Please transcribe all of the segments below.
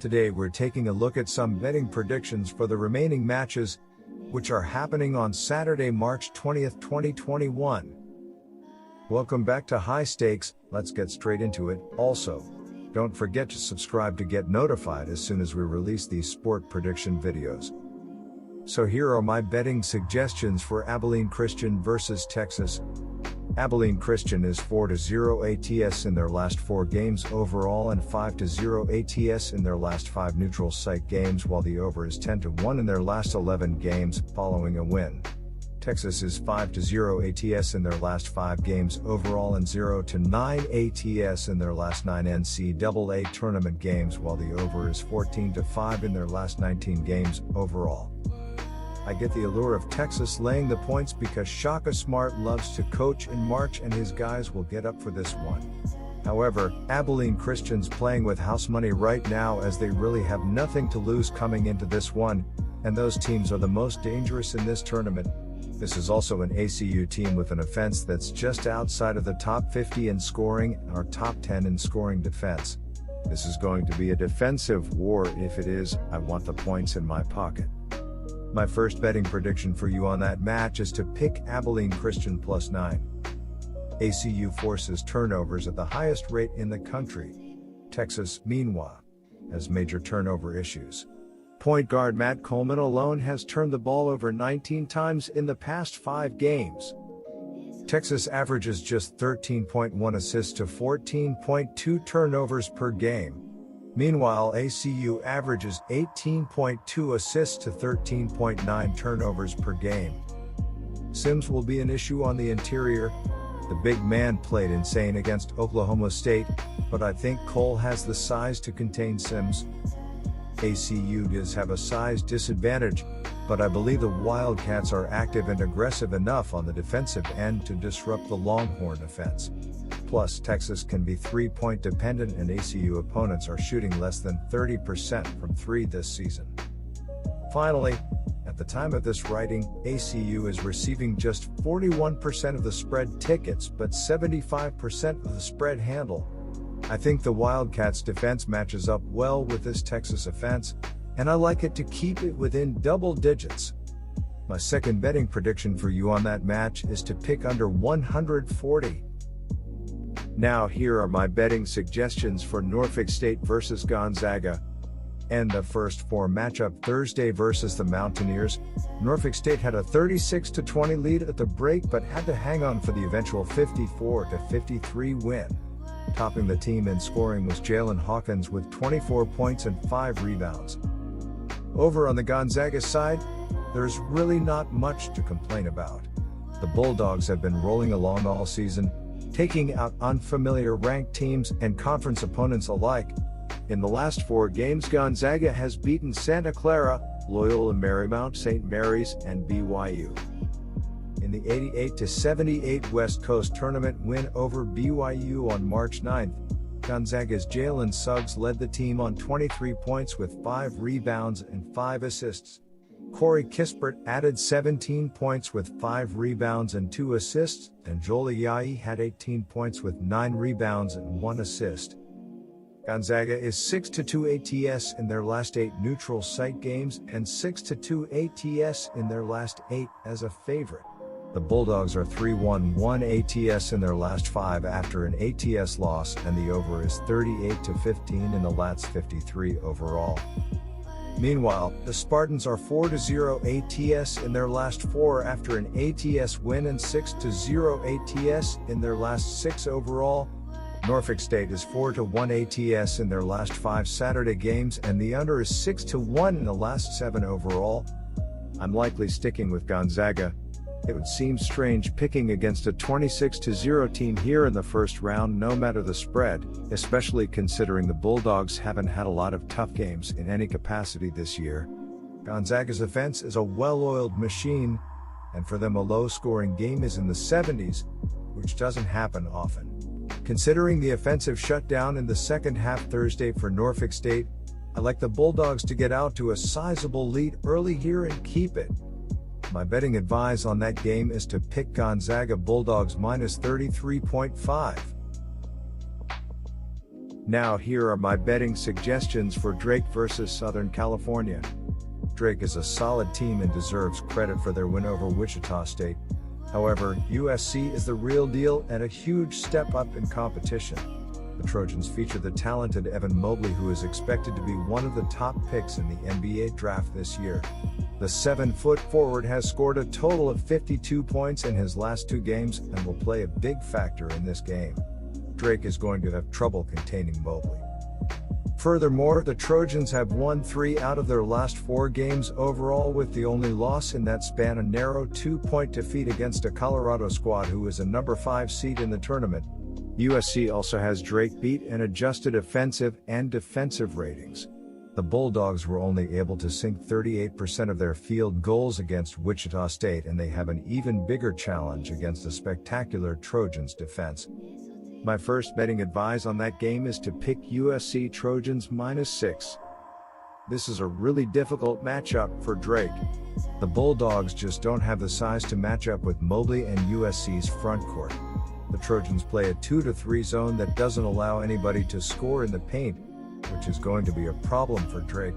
Today we're taking a look at some betting predictions for the remaining matches, which are happening on Saturday, March 20th, 2021. Welcome back to High Stakes. Let's get straight into it. Also, don't forget to subscribe to get notified as soon as we release these sport prediction videos. So here are my betting suggestions for Abilene Christian versus Texas. Abilene Christian is 4-0 ATS in their last 4 games overall and 5-0 ATS in their last 5 neutral site games, while the over is 10-1 in their last 11 games following a win. Texas is 5-0 ATS in their last 5 games overall and 0-9 ATS in their last 9 NCAA tournament games, while the over is 14-5 in their last 19 games overall. I get the allure of Texas laying the points because Shaka Smart loves to coach in March and his guys will get up for this one. However, Abilene Christian's playing with house money right now as they really have nothing to lose coming into this one, and those teams are the most dangerous in this tournament. This is also an ACU team with an offense that's just outside of the top 50 in scoring or top 10 in scoring defense. This is going to be a defensive war. If it is, I want the points in my pocket. My first betting prediction for you on that match is to pick Abilene Christian +9. ACU forces turnovers at the highest rate in the country. Texas, meanwhile, has major turnover issues. Point guard Matt Coleman alone has turned the ball over 19 times in the past 5 games. Texas averages just 13.1 assists to 14.2 turnovers per game. Meanwhile, ACU averages 18.2 assists to 13.9 turnovers per game. Sims will be an issue on the interior. The big man played insane against Oklahoma State, but I think Cole has the size to contain Sims. ACU does have a size disadvantage, but I believe the Wildcats are active and aggressive enough on the defensive end to disrupt the Longhorn offense. Plus, Texas can be 3-point dependent and ACU opponents are shooting less than 30% from 3 this season. Finally, at the time of this writing, ACU is receiving just 41% of the spread tickets but 75% of the spread handle. I think the Wildcats defense matches up well with this Texas offense, and I like it to keep it within double digits. My second betting prediction for you on that match is to pick under 140. Now here are my betting suggestions for Norfolk State versus Gonzaga. And the first 4 matchup Thursday versus the Mountaineers. Norfolk State had a 36-20 lead at the break but had to hang on for the eventual 54-53 win. Topping the team in scoring was Jalen Hawkins with 24 points and 5 rebounds. Over on the Gonzaga side, there's really not much to complain about. The Bulldogs have been rolling along all season, taking out unfamiliar ranked teams and conference opponents alike. In the last 4 games, Gonzaga has beaten Santa Clara, Loyola Marymount St. Mary's, and BYU. In the 88-78 West Coast Tournament win over BYU on March 9th, Gonzaga's Jalen Suggs led the team on 23 points with 5 rebounds and 5 assists. Corey Kispert added 17 points with 5 rebounds and 2 assists, and Joel Ayayi had 18 points with 9 rebounds and 1 assist. Gonzaga is 6-2 ATS in their last 8 neutral site games and 6-2 ATS in their last 8 as a favorite. The Bulldogs are 3-1 ATS in their last 5 after an ATS loss, and the over is 38-15 in the last 53 overall. Meanwhile, the Spartans are 4-0 ATS in their last 4 after an ATS win and 6-0 ATS in their last 6 overall. Norfolk State is 4-1 ATS in their last 5 Saturday games and the under is 6-1 in the last 7 overall. I'm likely sticking with Gonzaga. It would seem strange picking against a 26-0 team here in the first round no matter the spread, especially considering the Bulldogs haven't had a lot of tough games in any capacity this year. Gonzaga's offense is a well-oiled machine, and for them a low-scoring game is in the 70s, which doesn't happen often. Considering the offensive shutdown in the second half Thursday for Norfolk State, I like the Bulldogs to get out to a sizable lead early here and keep it. My betting advice on that game is to pick Gonzaga Bulldogs -33.5. Now here are my betting suggestions for Drake versus Southern California. Drake is a solid team and deserves credit for their win over Wichita State. However, USC is the real deal and a huge step up in competition. The Trojans feature the talented Evan Mobley, who is expected to be one of the top picks in the NBA draft this year. The 7-foot forward has scored a total of 52 points in his last 2 games and will play a big factor in this game. Drake is going to have trouble containing Mobley. Furthermore, the Trojans have won 3 out of their last 4 games overall, with the only loss in that span a narrow 2-point defeat against a Colorado squad who is a number 5 seed in the tournament. USC also has Drake beat in adjusted offensive and defensive ratings. The Bulldogs were only able to sink 38% of their field goals against Wichita State, and they have an even bigger challenge against a spectacular Trojans defense. My first betting advice on that game is to pick USC Trojans -6. This is a really difficult matchup for Drake. The Bulldogs just don't have the size to match up with Mobley and USC's front court. The Trojans play a 2-3 zone that doesn't allow anybody to score in the paint, which is going to be a problem for Drake,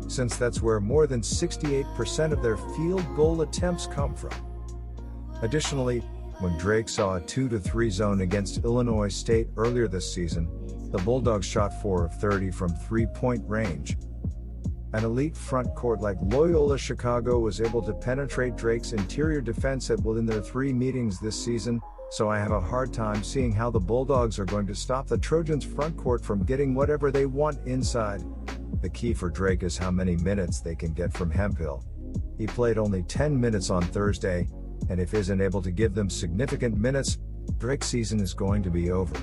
since that's where more than 68% of their field goal attempts come from. Additionally, when Drake saw a 2-3 zone against Illinois State earlier this season, the Bulldogs shot 4 of 30 from 3-point range. An elite front court like Loyola Chicago was able to penetrate Drake's interior defense within their 3 meetings this season, so I have a hard time seeing how the Bulldogs are going to stop the Trojans' front court from getting whatever they want inside. The key for Drake is how many minutes they can get from Hemphill. He played only 10 minutes on Thursday, and if he isn't able to give them significant minutes, Drake's season is going to be over.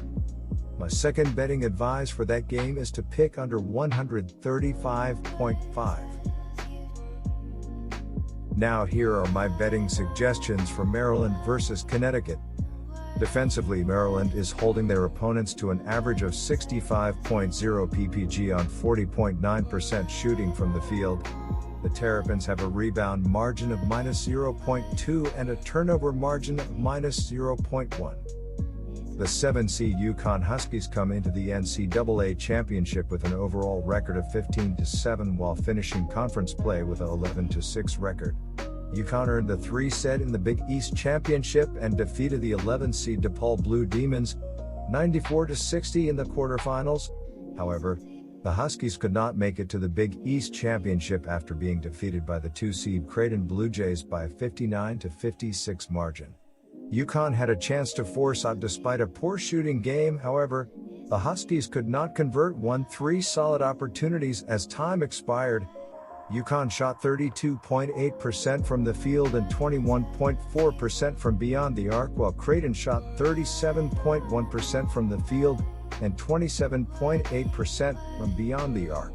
My second betting advice for that game is to pick under 135.5. Now here are my betting suggestions for Maryland versus Connecticut. Defensively, Maryland is holding their opponents to an average of 65.0 ppg on 40.9% shooting from the field. The Terrapins have a rebound margin of -0.2 and a turnover margin of -0.1. The 7-seed UCONN Huskies come into the NCAA championship with an overall record of 15-7 while finishing conference play with an 11-6 record. UCONN earned the 3 seed in the Big East Championship and defeated the 11-seed DePaul Blue Demons 94-60 in the quarterfinals. However, the Huskies could not make it to the Big East Championship after being defeated by the 2-seed Creighton Blue Jays by a 59-56 margin. UCONN had a chance to force out despite a poor shooting game. However, the Huskies could not convert 3 solid opportunities as time expired. UCONN shot 32.8% from the field and 21.4% from beyond the arc, while Creighton shot 37.1% from the field and 27.8% from beyond the arc.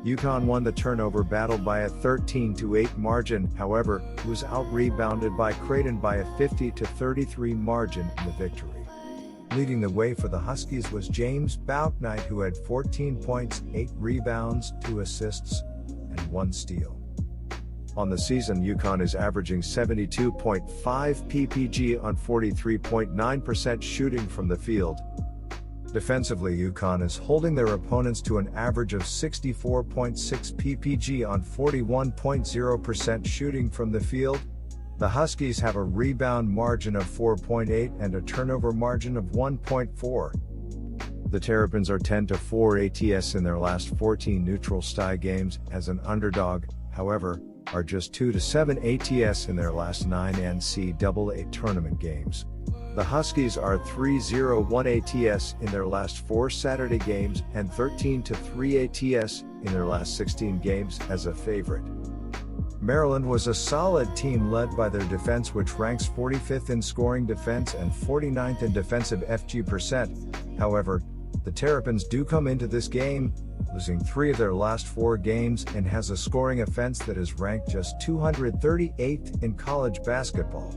UCONN won the turnover battle by a 13-8 margin. However, it was out-rebounded by Creighton by a 50-33 margin in the victory. Leading the way for the Huskies was James Bouknight, who had 14 points, 8 rebounds, 2 assists, and 1 steal. On the season, UCONN is averaging 72.5 ppg on 43.9% shooting from the field. Defensively, UCONN is holding their opponents to an average of 64.6 ppg on 41.0% shooting from the field. The Huskies have a rebound margin of 4.8 and a turnover margin of 1.4. The Terrapins are 10-4 ATS in their last 14 neutral site games as an underdog, however, are just 2-7 ATS in their last 9 NCAA tournament games. The Huskies are 3-0-1 ATS in their last 4 Saturday games and 13-3 ATS in their last 16 games as a favorite. Maryland was a solid team led by their defense, which ranks 45th in scoring defense and 49th in defensive FG percent. However, the Terrapins do come into this game losing 3 of their last 4 games and has a scoring offense that is ranked just 238th in college basketball.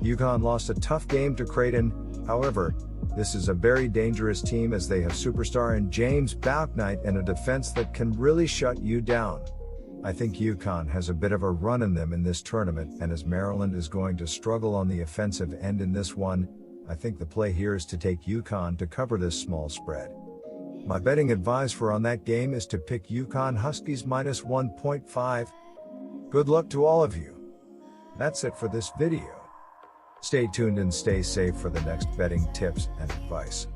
UCONN lost a tough game to Creighton. However, this is a very dangerous team as they have superstar in James Bouknight and a defense that can really shut you down. I think UCONN has a bit of a run in them in this tournament, and as Maryland is going to struggle on the offensive end in this one, I think the play here is to take UCONN to cover this small spread. My betting advice for on that game is to pick UCONN Huskies minus 1.5. Good luck to all of you. That's it for this video. Stay tuned and stay safe for the next betting tips and advice.